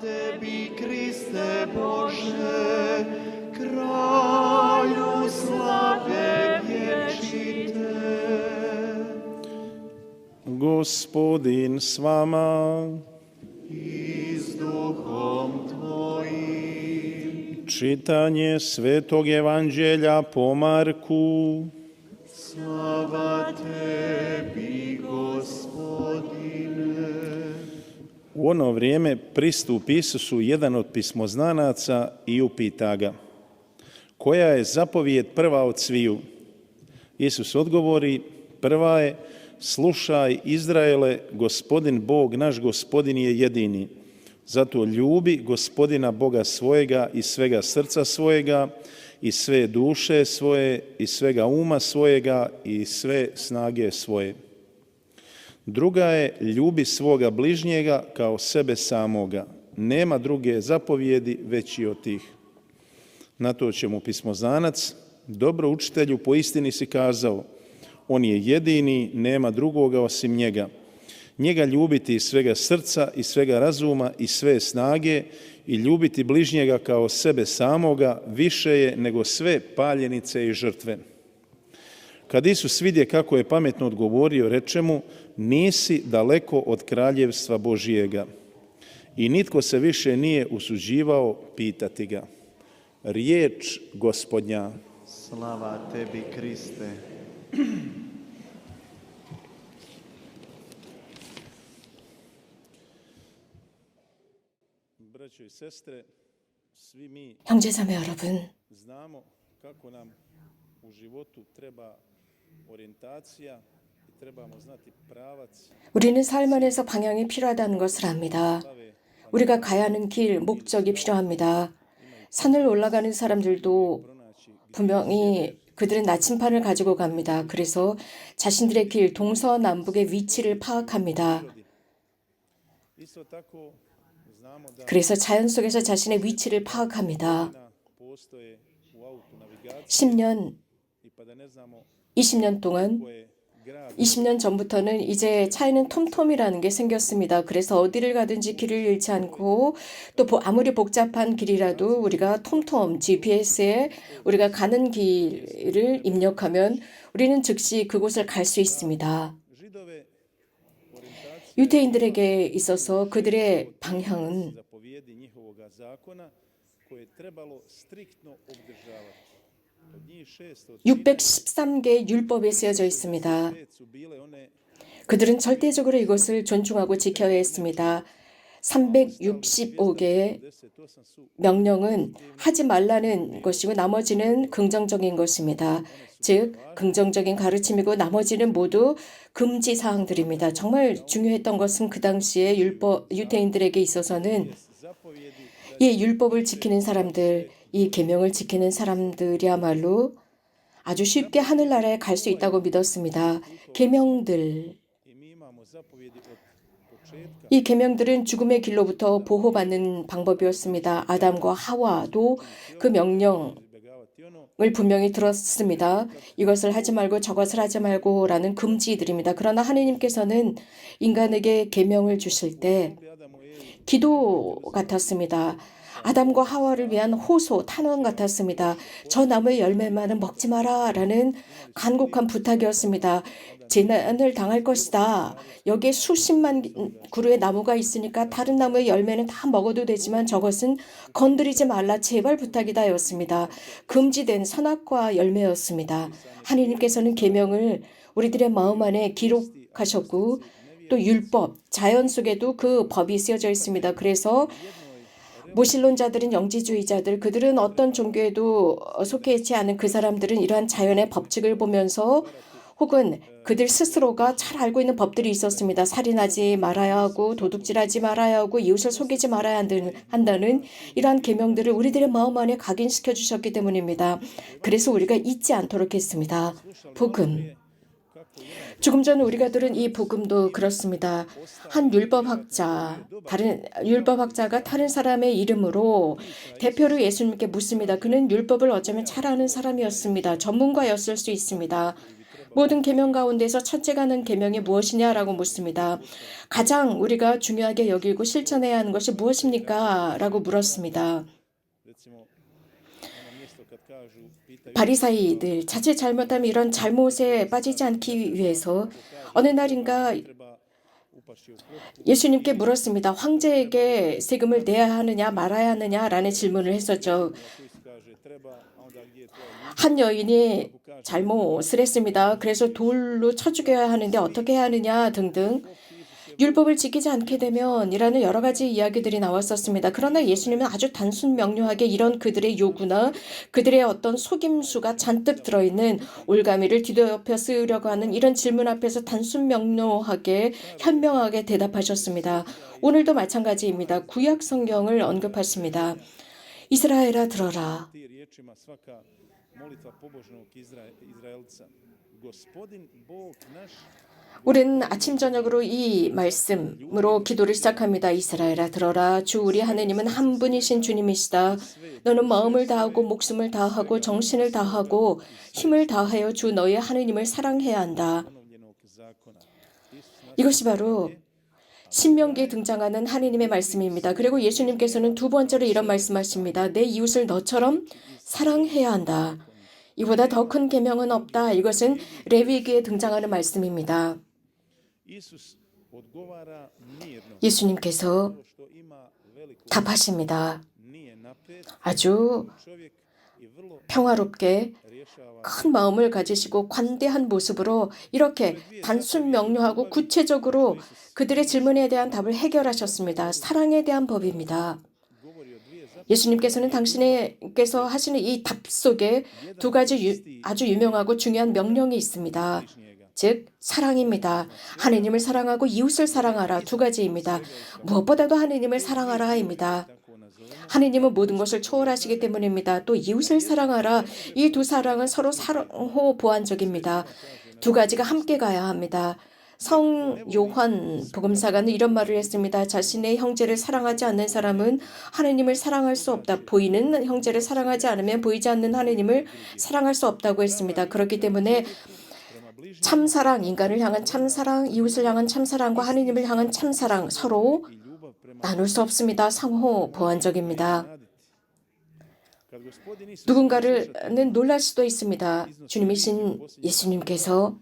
Tebi, Kriste Bože, kralju slave vječite. Gospodin s vama. I s duhom Tvojim. Čitanje Svetog Evanđelja po Marku. Slava Tebi, Gospodine. U ono vrijeme pristupi Isusu jedan od pismoznanaca i upita ga: koja je zapovijed prva od sviju? Isus odgovori: prva je: slušaj Izraele, Gospodin Bog naš Gospodin je jedini. Zato ljubi Gospodina Boga svojega iz svega srca svojega, iz sve duše svoje, iz svega uma svojega i sve snage svoje. Druga je: ljubi svoga bližnjega kao sebe samoga. Nema druge zapovjedi veći od tih. Na to će mu pismoznanac: dobro učitelju, po istini si kazao, on je jedini, nema drugoga osim njega. Njega ljubiti iz svega srca, iz svega razuma i sve snage i ljubiti bližnjega kao sebe samoga više je nego sve paljenice i žrtve. Kad Isus vidje kako je pametno odgovorio, reče mu: nisi daleko od kraljevstva Božijega. I nitko se više nije usuđivao pitati ga. Riječ Gospodnja. Slava Tebi, Kriste. Braćo i sestre, svi mi 형제자매 여러분, znamo kako nam u životu treba orijentacija i trebamo znati pravac. 우리는 삶 안에서 방향이 필요하다는 것을 압니다. 우리가 가야 하는 길, 목적이 필요합니다. 산을 올라가는 사람들도 분명히 그들은 나침판을 가지고 갑니다. 그래서 자신들의 길, 동서남북의 위치를 파악합니다. Isto tako znamo da 그래서 자연 속에서 자신의 위치를 파악합니다. postoje u autonavigacji 10년, i pa da ne znamo 20년 동안, koje grad 20년 전부터는 이제 차에는 톰톰이라는 게 생겼습니다. 그래서 어디를 가든지 길을 잃지 않고 또 아무리 복잡한 길이라도 우리가 톰톰 GPS에 우리가 가는 길을 입력하면 우리는 즉시 그곳을 갈 수 있습니다. Židove 유대인들에게 있어서 그들의 방향은 zapovjedi njihovoga zakona koje je trebalo striktno obdržavati. Od njih 613개 율법에 쓰여져 있습니다. 605 su bile one 그들은 절대적으로 이것을 존중하고 지켜야 했습니다. 365개의 58 su 명령은 하지 말라는 것이고 나머지는 긍정적인 것입니다. 즉, 긍정적인 가르침이고 나머지는 모두 금지 사항들입니다. 정말 중요했던 것은 그 당시에 유대인들에게 있어서는 zapovjedi 이 율법을 지키는 사람들, 이 계명을 지키는 사람들이야말로 아주 쉽게 하늘나라에 갈 수 있다고 믿었습니다. 계명들, i mi imamo zapovjedi od početka 이 계명들은 죽음의 길로부터 보호받는 방법이었습니다. 아담과 하와도 그 명령을 izbjegavati ono 분명히 들었습니다. 이것을 하지 말고 저것을 하지 말고라는 금지들입니다. 그러나 하느님께서는 인간에게 계명을 주실 때 Adamu i Evi 기도 같았습니다. 아담과 하와를 위한 호소, 탄원 같았습니다. 저 나무의 열매만은 먹지 마라 라는 간곡한 부탁이었습니다. 재난을 당할 것이다. 여기에 수십만 그루의 나무가 있으니까 다른 나무의 열매는 다 먹어도 되지만 저것은 건드리지 말라 제발 부탁이다 였습니다. 금지된 선악과 열매였습니다. 하나님께서는 계명을 우리들의 마음 안에 기록하셨고 또 율법, 자연 속에도 그 법이 쓰여져 있습니다. 그래서 무신론자들은 영지주의자들, 그들은 어떤 종교에도 속해 있지 않은 그 사람들은 이러한 자연의 법칙을 보면서 혹은 그들 스스로가 잘 알고 있는 법들이 있었습니다. 살인하지 말아야 하고 도둑질하지 말아야 하고 이웃을 속이지 말아야 한다는 이러한 계명들을 우리들의 마음 안에 각인시켜 주셨기 때문입니다. 그래서 우리가 잊지 않도록 했습니다. 복음. 조금 전 우리가 들은 이 복음도 그렇습니다. 한 다른 율법학자가 다른 사람의 이름으로 대표로 예수님께 묻습니다. 그는 율법을 어쩌면 잘 아는 사람이었습니다. 전문가였을 수 있습니다. 모든 계명 가운데서 첫째가 하는 계명이 무엇이냐라고 묻습니다. 가장 우리가 중요하게 여기고 실천해야 하는 것이 무엇입니까? 라고 물었습니다. 바리사이들 자칫 잘못하면 이런 잘못에 빠지지 않기 위해서 어느 날인가 예수님께 물었습니다. 황제에게 세금을 내야 하느냐 말아야 하느냐라는 질문을 했었죠. 한 여인이 잘못을 했습니다. 그래서 돌로 쳐 죽여야 하는데 어떻게 해야 하느냐 등등 율법을 지키지 않게 되면 이라는 여러 가지 이야기들이 나왔었습니다. 그러나 예수님은 아주 단순 명료하게 이런 그들의 요구나 그들의 어떤 속임수가 잔뜩 들어있는 올가미를 뒤덮여 쓰려고 하는 이런 질문 앞에서 단순 명료하게 현명하게 대답하셨습니다. 오늘도 마찬가지입니다. 구약 성경을 언급하십니다. 이스라엘아 들어라. 우리는 아침 저녁으로 이 말씀으로 기도를 시작합니다. 이스라엘아 들어라. 주 우리 하느님은 한 분이신 주님이시다. 너는 마음을 다하고 목숨을 다하고 정신을 다하고 힘을 다하여 주 너의 하느님을 사랑해야 한다. 이것이 바로 신명기에 등장하는 하느님의 말씀입니다. 그리고 예수님께서는 두 번째로 이런 말씀하십니다. 내 이웃을 너처럼 사랑해야 한다. 이보다 더 큰 계명은 없다. 이것은 레위기에 등장하는 말씀입니다. 예수님께서 답하십니다. 아주 평화롭게 큰 마음을 가지시고 관대한 모습으로 이렇게 단순 명료하고 구체적으로 그들의 질문에 대한 답을 해결하셨습니다. 사랑에 대한 법입니다. 예수님께서는 당신께서 하시는 이 답 속에 두 가지 아주 유명하고 중요한 명령이 있습니다. 즉 사랑입니다. 하느님을 사랑하고 이웃을 사랑하라 두 가지입니다. 무엇보다도 하느님을 사랑하라입니다. 하느님은 모든 것을 초월하시기 때문입니다. 또 이웃을 사랑하라. 이 두 사랑은 서로 상호 보완적입니다. 두 가지가 함께 가야 합니다. 성 요한 복음사가는 이런 말을 했습니다. 자신의 형제를 사랑하지 않는 사람은 하느님을 사랑할 수 없다. 보이는 형제를 사랑하지 않으면 보이지 않는 하느님을 사랑할 수 없다고 했습니다. 그렇기 때문에 참사랑, 인간을 향한 참사랑, 이웃을 향한 참사랑과 하느님을 향한 참사랑 서로 나눌 수 없습니다. 상호 보완적입니다. 누군가는 놀랄 수도 있습니다. 주님이신 예수님께서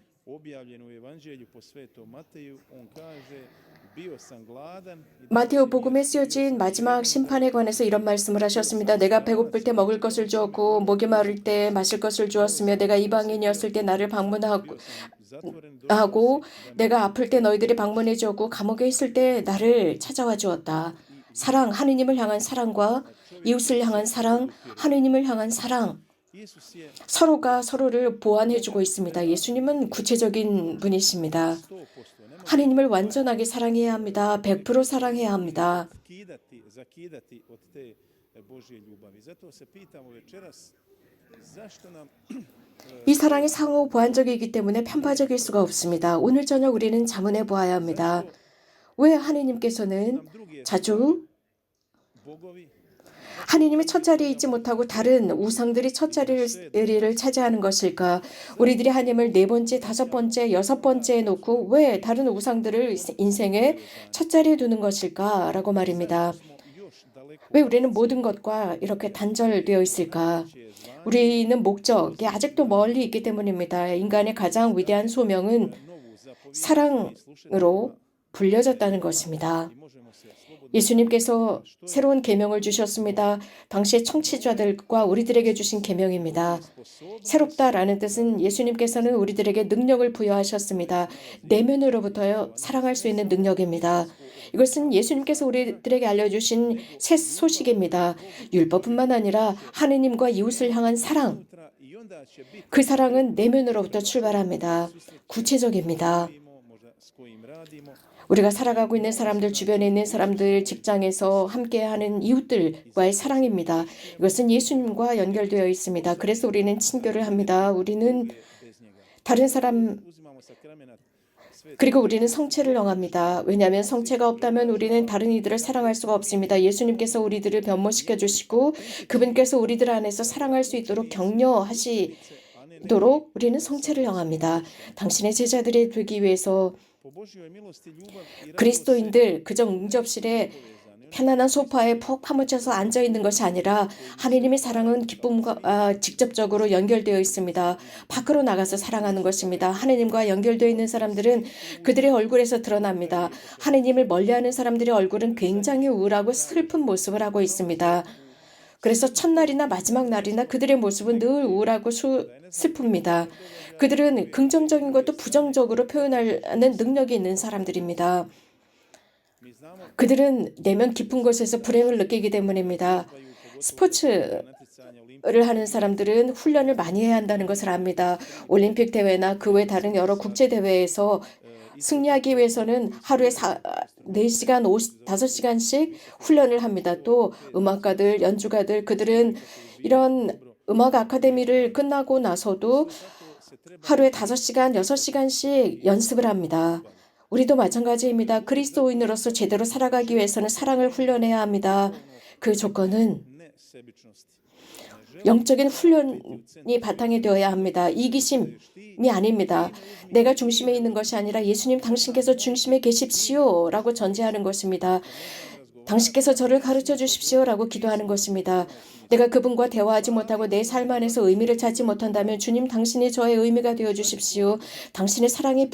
마테오 복음에 쓰여진 마지막 심판에 관해서 이런 말씀을 하셨습니다. 내가 배고플 때 먹을 것을 주었고 목이 마를 때 마실 것을 주었으며 내가 이방인이었을 때 나를 방문하고 내가 아플 때 너희들이 방문해 주었고 감옥에 있을 때 나를 찾아와 주었다. 사랑, 하느님을 향한 사랑과 이웃을 향한 사랑, 하느님을 향한 사랑 서로가 서로를 보완해주고 있습니다. 예수님은 구체적인 분이십니다. 하느님을 완전하게 사랑해야 합니다. 100% 사랑해야 합니다. 이 사랑이 상호 보완적이기 때문에 편파적일 수가 없습니다. 오늘 저녁 우리는 자문해 보아야 합니다. 왜 하느님께서는 자주 하느님이 첫 자리에 있지 못하고 다른 우상들이 첫 자리를 차지하는 것일까? 우리들이 하느님을 네 번째, 다섯 번째, 여섯 번째에 놓고 왜 다른 우상들을 인생의 첫 자리에 두는 것일까? 라고 말입니다. 왜 우리는 모든 것과 이렇게 단절되어 있을까? 우리는 목적이 아직도 멀리 있기 때문입니다. 인간의 가장 위대한 소명은 사랑으로 불려졌다는 것입니다. 예수님께서 새로운 계명을 주셨습니다. 당시의 청취자들과 우리들에게 주신 계명입니다. 새롭다라는 뜻은 예수님께서는 우리들에게 능력을 부여하셨습니다. 내면으로부터 사랑할 수 있는 능력입니다. 이것은 예수님께서 우리들에게 알려주신 새 소식입니다. 율법뿐만 아니라 하느님과 이웃을 향한 사랑. 그 사랑은 내면으로부터 출발합니다. 구체적입니다. 우리가 살아가고 있는 사람들, 주변에 있는 사람들, 직장에서 함께하는 이웃들과의 사랑입니다. 이것은 예수님과 연결되어 있습니다. 그래서 우리는 친교를 합니다. 우리는 다른 사람 그리고 우리는 성체를 영합니다. 왜냐하면 성체가 없다면 우리는 다른 이들을 사랑할 수가 없습니다. 예수님께서 우리들을 변모시켜 주시고 그분께서 우리들 안에서 사랑할 수 있도록 격려하시기 도록 우리는 성체를 향합니다. 당신의 제자들이 되기 위해서 그리스도인들 그저 응접실에 편안한 소파에 푹 파묻혀서 앉아 있는 것이 아니라 하느님의 사랑은 기쁨과 직접적으로 연결되어 있습니다. 밖으로 나가서 사랑하는 것입니다. 하느님과 연결되어 있는 사람들은 그들의 얼굴에서 드러납니다. 하느님을 멀리하는 사람들의 얼굴은 굉장히 우울하고 슬픈 모습을 하고 있습니다. 그래서 첫날이나 마지막 날이나 그들의 모습은 늘 우울하고 슬픕니다. 그들은 긍정적인 것도 부정적으로 표현하는 능력이 있는 사람들입니다. 그들은 내면 깊은 곳에서 불행을 느끼기 때문입니다. 스포츠를 하는 사람들은 훈련을 많이 해야 한다는 것을 압니다. 올림픽 대회나 그 외 다른 여러 국제 대회에서 승리하기 위해서는 하루에 4시간, 5시간씩 훈련을 합니다. 또 음악가들, 연주가들, 그들은 이런 음악 아카데미를 끝나고 나서도 하루에 5시간, 6시간씩 연습을 합니다. 우리도 마찬가지입니다. 그리스도인으로서 제대로 살아가기 위해서는 사랑을 훈련해야 합니다. 그 조건은 영적인 훈련이 바탕이 되어야 합니다. 이기심이 아닙니다. 내가 중심에 있는 것이 아니라 예수님 당신께서 중심에 계십시오라고 전제하는 것입니다. 당신께서 저를 가르쳐 주십시오라고 기도하는 것입니다. 내가 그분과 대화하지 못하고 내 삶 안에서 의미를 찾지 못한다면 주님 당신이 저의 의미가 되어 주십시오. 당신의 사랑의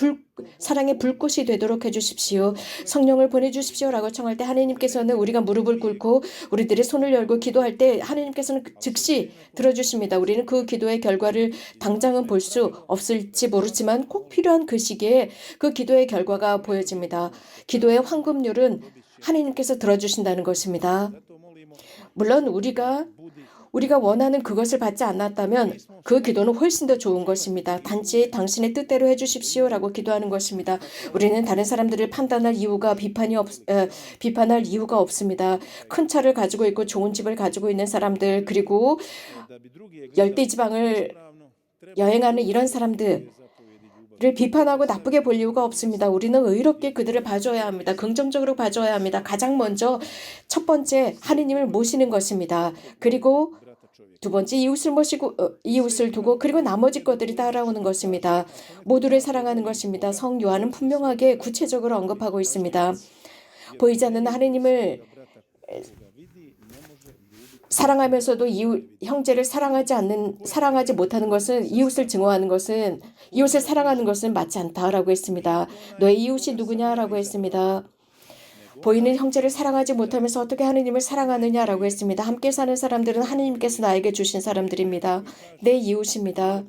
불꽃이 되도록 해주십시오. 성령을 보내주십시오라고 청할 때 하나님께서는 우리가 무릎을 꿇고 우리들의 손을 열고 기도할 때 하나님께서는 즉시 들어주십니다. 우리는 그 기도의 결과를 당장은 볼 수 없을지 모르지만 꼭 필요한 그 시기에 그 기도의 결과가 보여집니다. 기도의 황금률은 하나님께서 들어주신다는 것입니다. 물론 우리가 원하는 그것을 받지 않았다면 그 기도는 훨씬 더 좋은 것입니다. 단지 당신의 뜻대로 해주십시오라고 기도하는 것입니다. 우리는 다른 사람들을 판단할 이유가 비판할 이유가 없습니다. 큰 차를 가지고 있고 좋은 집을 가지고 있는 사람들 그리고 열대지방을 여행하는 이런 사람들 를 비판하고 나쁘게 볼 이유가 없습니다. 우리는 의롭게 그들을 봐줘야 합니다. 긍정적으로 봐줘야 합니다. 가장 먼저 첫 번째 하느님을 모시는 것입니다. 그리고 두 번째 이웃을 두고 그리고 나머지 것들이 따라오는 것입니다. 모두를 사랑하는 것입니다. 성 요한은 분명하게 구체적으로 언급하고 있습니다. 보이지 않는 하느님을 사랑하면서도 형제를 사랑하지 못하는 것은 이웃을 사랑하는 것은 맞지 않다라고 했습니다. 너의 이웃이 누구냐라고 했습니다. 보이는 형제를 사랑하지 못하면서 어떻게 하느님을 사랑하느냐라고 했습니다. 함께 사는 사람들은 하느님께서 나에게 주신 사람들입니다. 내 이웃입니다.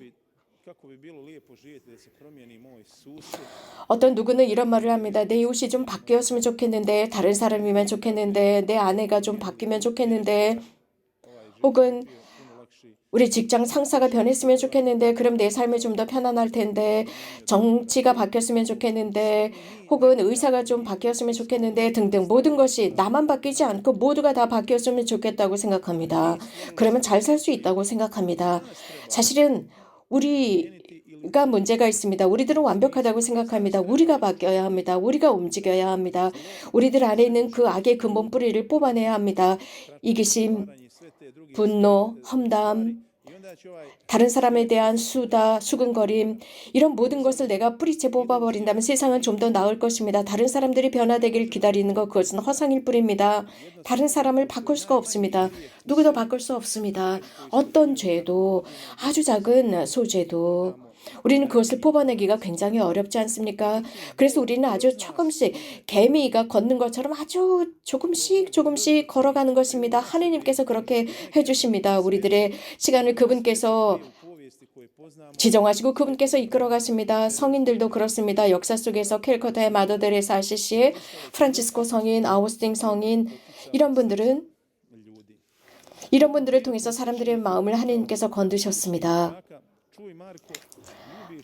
어떤 누구는 이런 말을 합니다. 내 이웃이 좀 바뀌었으면 좋겠는데 다른 사람이면 좋겠는데 내 아내가 좀 바뀌면 좋겠는데 혹은 우리 직장 상사가 변했으면 좋겠는데 그럼 내 삶이 좀 더 편안할 텐데 정치가 바뀌었으면 좋겠는데 혹은 의사가 좀 바뀌었으면 좋겠는데 등등 모든 것이 나만 바뀌지 않고 모두가 다 바뀌었으면 좋겠다고 생각합니다. 그러면 잘 살 수 있다고 생각합니다. 사실은 우리가 문제가 있습니다. 우리들은 완벽하다고 생각합니다. 우리가 바뀌어야 합니다. 우리가 움직여야 합니다. 우리들 안에 있는 그 악의 근본 뿌리를 뽑아내야 합니다. 이기심, 분노, 험담, 다른 사람에 대한 수근거림 이런 모든 것을 내가 뿌리째 뽑아버린다면 세상은 좀 더 나을 것입니다. 다른 사람들이 변화되길 기다리는 것 그것은 허상일 뿐입니다. 다른 사람을 바꿀 수가 없습니다. 누구도 바꿀 수 없습니다. 어떤 죄도 아주 작은 소죄도 우리는 그것을 뽑아내기가 굉장히 어렵지 않습니까? 그래서 우리는 아주 조금씩 개미가 걷는 것처럼 아주 조금씩 걸어가는 것입니다. 하느님께서 그렇게 해주십니다. 우리들의 시간을 그분께서 지정하시고 그분께서 이끌어 가십니다. 성인들도 그렇습니다. 역사 속에서 캘커타의 마더 데레사 아시시의 프란치스코 성인, 아우스팅 성인 이런 분들을 통해서 사람들의 마음을 하느님께서 건드셨습니다.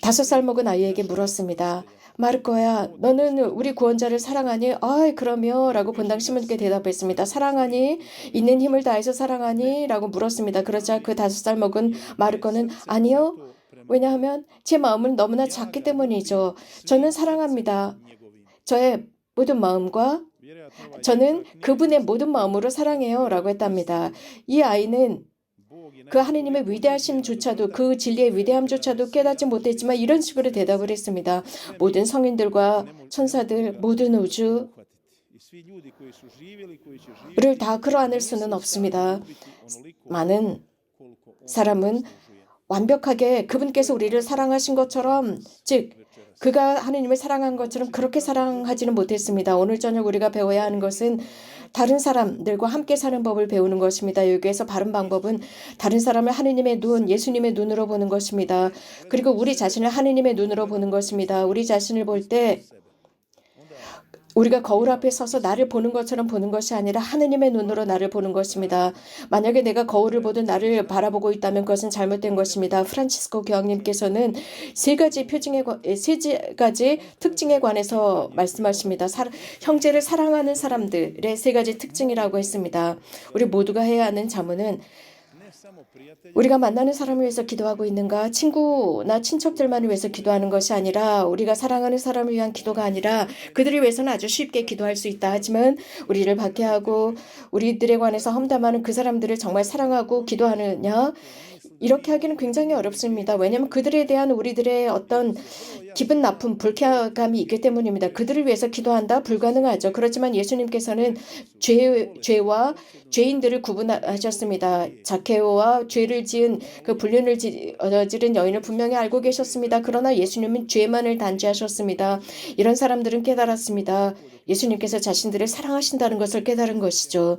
5살 먹은 아이에게 물었습니다. 마르코야, 너는 우리 구원자를 사랑하니? 그럼요. 라고 본당 신문께 대답했습니다. 사랑하니? 있는 힘을 다해서 사랑하니? 라고 물었습니다. 그러자 그 5살 먹은 마르코는 아니요. 왜냐하면 제 마음은 너무나 작기 때문이죠. 저는 사랑합니다. 저의 모든 마음과 저는 그분의 모든 마음으로 사랑해요. 라고 했답니다. 이 아이는 그 하느님의 위대하심조차도 그 진리의 위대함조차도 깨닫지 못했지만 이런 식으로 대답을 했습니다. 모든 성인들과 천사들, 모든 우주를 다 끌어안을 수는 없습니다. 많은 사람은 완벽하게 그분께서 우리를 사랑하신 것처럼, 즉 그가 하느님을 사랑한 것처럼 그렇게 사랑하지는 못했습니다. 오늘 저녁 우리가 배워야 하는 것은 다른 사람들과 함께 사는 법을 배우는 것입니다. 여기에서 바른 방법은 다른 사람을 하느님의 눈, 예수님의 눈으로 보는 것입니다. 그리고 우리 자신을 하느님의 눈으로 보는 것입니다. 우리 자신을 볼 때 우리가 거울 앞에 서서 나를 보는 것처럼 보는 것이 아니라 하느님의 눈으로 나를 보는 것입니다. 만약에 내가 거울을 보듯 나를 바라보고 있다면 그것은 잘못된 것입니다. 프란치스코 교황님께서는 세 가지 특징에 관해서 말씀하십니다. 형제를 사랑하는 사람들의 세 가지 특징이라고 했습니다. 우리 모두가 해야 하는 자문은 우리가 만나는 사람을 위해서 기도하고 있는가? 친구나 친척들만을 위해서 기도하는 것이 아니라 우리가 사랑하는 사람을 위한 기도가 아니라 그들을 위해서는 아주 쉽게 기도할 수 있다. 하지만 우리를 박해하고 우리들에 관해서 험담하는 그 사람들을 정말 사랑하고 기도하느냐? 이렇게 하기는 굉장히 어렵습니다. 왜냐하면 그들에 대한 우리들의 어떤 기분 나쁨, 불쾌감이 있기 때문입니다. 그들을 위해서 기도한다? 불가능하죠. 그렇지만 예수님께서는 죄와 죄인들을 구분하셨습니다. 자케오와 죄를 지은 그 불륜을 저지른 여인을 분명히 알고 계셨습니다. 그러나 예수님은 죄만을 단죄하셨습니다. 이런 사람들은 깨달았습니다. 예수님께서 자신들을 사랑하신다는 것을 깨달은 것이죠.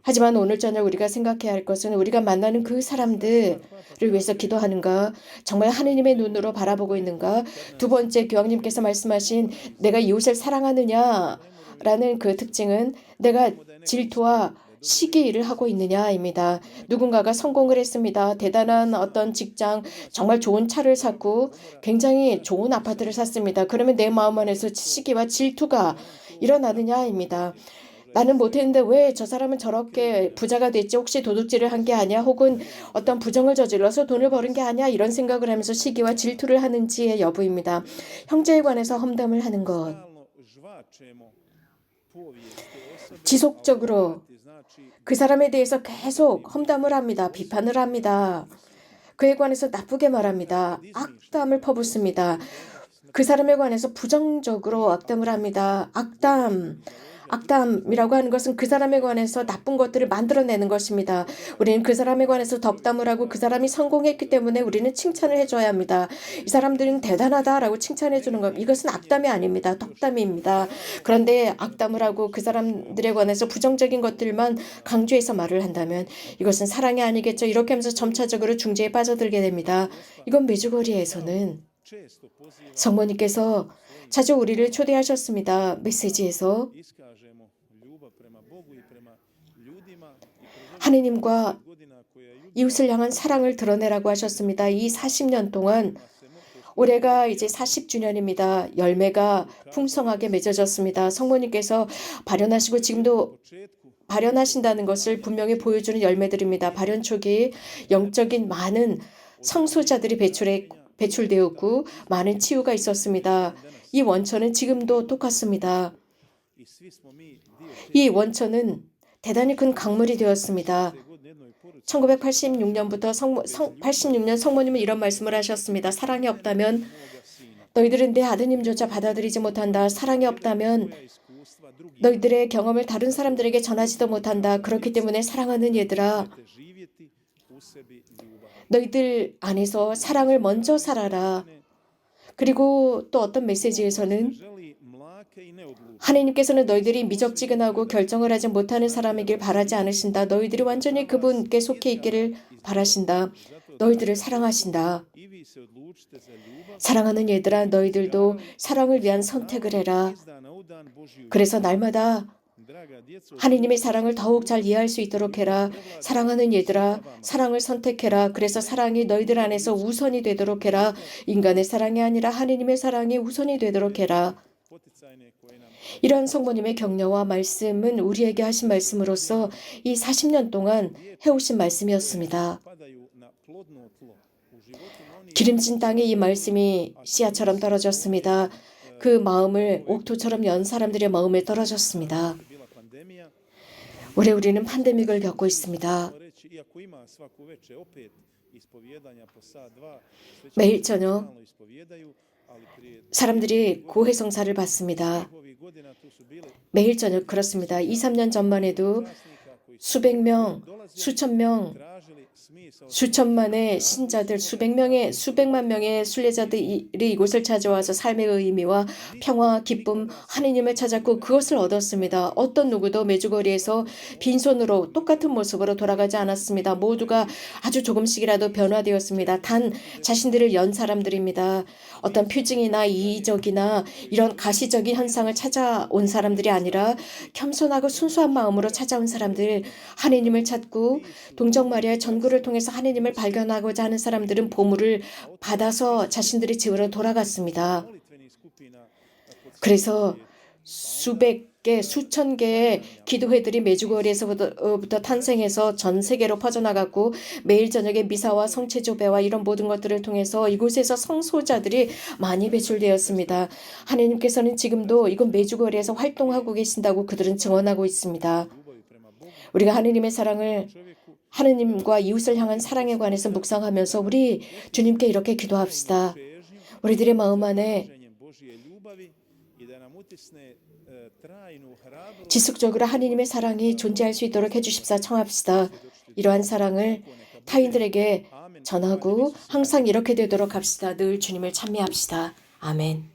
하지만 오늘 저녁 우리가 생각해야 할 것은 우리가 만나는 그 사람들을 위해서 기도하는가? 정말 하느님의 눈으로 바라보고 있는가? 두 번째 교황님께서 말씀하신 내가 이웃을 사랑하느냐라는 그 특징은 내가 질투와 시기를 하고 있느냐입니다. 누군가가 성공을 했습니다. 대단한 어떤 직장, 정말 좋은 차를 샀고 굉장히 좋은 아파트를 샀습니다. 그러면 내 마음 안에서 시기와 질투가 일어나느냐입니다. 나는 못했는데 왜 저 사람은 저렇게 부자가 됐지? 혹시 도둑질을 한 게 아니야? 혹은 어떤 부정을 저질러서 돈을 버는 게 아니야? 이런 생각을 하면서 시기와 질투를 하는지의 여부입니다. 형제에 관해서 험담을 하는 것. 지속적으로 그 사람에 대해서 계속 험담을 합니다. 비판을 합니다. 그에 관해서 나쁘게 말합니다. 악담을 퍼붓습니다. 그 사람에 관해서 부정적으로 악담을 합니다. 악담이라고 하는 것은 그 사람에 관해서 나쁜 것들을 만들어내는 것입니다. 우리는 그 사람에 관해서 덕담을 하고 그 사람이 성공했기 때문에 우리는 칭찬을 해줘야 합니다. 이 사람들은 대단하다라고 칭찬해 주는 것, 이것은 악담이 아닙니다. 덕담입니다. 그런데 악담을 하고 그 사람들에 관해서 부정적인 것들만 강조해서 말을 한다면 이것은 사랑이 아니겠죠. 이렇게 하면서 점차적으로 중재에 빠져들게 됩니다. 이건 메주거리에서는 성모님께서 자주 우리를 초대하셨습니다. 메시지에서 하느님과 이웃을 향한 사랑을 드러내라고 하셨습니다. 이 40년 동안 올해가 이제 40주년입니다. 열매가 풍성하게 맺어졌습니다. 성모님께서 발현하시고 지금도 발현하신다는 것을 분명히 보여주는 열매들입니다. 발현 초기 영적인 많은 성소자들이 배출되었고 많은 치유가 있었습니다. 이 원천은 지금도 똑같습니다. 이 원천은 대단히 큰 강물이 되었습니다. 1986년부터 86년 성모님은 이런 말씀을 하셨습니다. 사랑이 없다면 너희들은 내 아드님조차 받아들이지 못한다. 사랑이 없다면 너희들의 경험을 다른 사람들에게 전하지도 못한다. 그렇기 때문에 사랑하는 얘들아, 너희들 안에서 사랑을 먼저 살아라. 그리고 또 어떤 메시지에서는 하나님께서는 너희들이 미적지근하고 결정을 하지 못하는 사람이길 바라지 않으신다. 너희들이 완전히 그분께 속해 있기를 바라신다. 너희들을 사랑하신다. 사랑하는 얘들아, 너희들도 사랑을 위한 선택을 해라. 그래서 날마다 하느님의 사랑을 더욱 잘 이해할 수 있도록 해라. 사랑하는 얘들아, 사랑을 선택해라. 그래서 사랑이 너희들 안에서 우선이 되도록 해라. 인간의 사랑이 아니라 하느님의 사랑이 우선이 되도록 해라. 이런 성모님의 격려와 말씀은 우리에게 하신 말씀으로서 이 40년 동안 해오신 말씀이었습니다. 기름진 땅에 이 말씀이 씨앗처럼 떨어졌습니다. 그 마음을 옥토처럼 연 사람들의 마음에 떨어졌습니다. 올해 우리는 팬데믹을 겪고 있습니다. iako ima svaku večer opet ispovjedanja po sat, dva, 매일 저녁 stalno ispovjedaju, ali prije 사람들이 고해성사를 받습니다. ovih godina tu su bili 매일 저녁 그렇습니다. 2, 3년 전만 해도 časnika koji su 수백 명, 수천 명, tražili smisao 수천만의 신자들, 수백만 명의 순례자들이 이곳을 찾아와서 삶의 의미와 평화, 기쁨, 하느님을 찾았고 그것을 얻었습니다. 어떤 누구도 메주거리에서 빈손으로 똑같은 모습으로 돌아가지 않았습니다. 모두가 아주 조금씩이라도 변화되었습니다. 단 자신들을 연 사람들입니다. 어떤 표징이나 이의적이나 이런 가시적인 현상을 찾아온 사람들이 아니라 겸손하고 순수한 마음으로 찾아온 사람들, 하느님을 찾고 동정 마리아의 전구를 통해서 하느님을 발견하고자 하는 사람들은 보물을 받아서 자신들의 집으로 돌아갔습니다. molitvenih skupina pod 그래서 수백 개, 수천 개의 기도회들이 메주거리에서부터 탄생해서 전 세계로 퍼져나갔고 매일 저녁에 미사와 성체조배와 이런 모든 것들을 통해서 이곳에서 성소자들이 많이 배출되었습니다. 하느님께서는 지금도 이곳 메주거리에서 활동하고 계신다고 그들은 증언하고 있습니다. ljubavi prema Bogu, 우리가 하느님의 사랑을 čovjeku, 하느님과 이웃을 향한 사랑에 관해서 묵상하면서 우리 주님께 이렇게 기도합시다. težnju 우리들의 마음 안에 traženjem Božje ljubavi i da nam utisne trajnu hrabrost 지속적으로 하느님의 사랑이 존재할 수 있도록 해주십사 청합시다. 이러한 사랑을 타인들에게 전하고 항상 이렇게 되도록 합시다. 늘 주님을 찬미합시다. 아멘.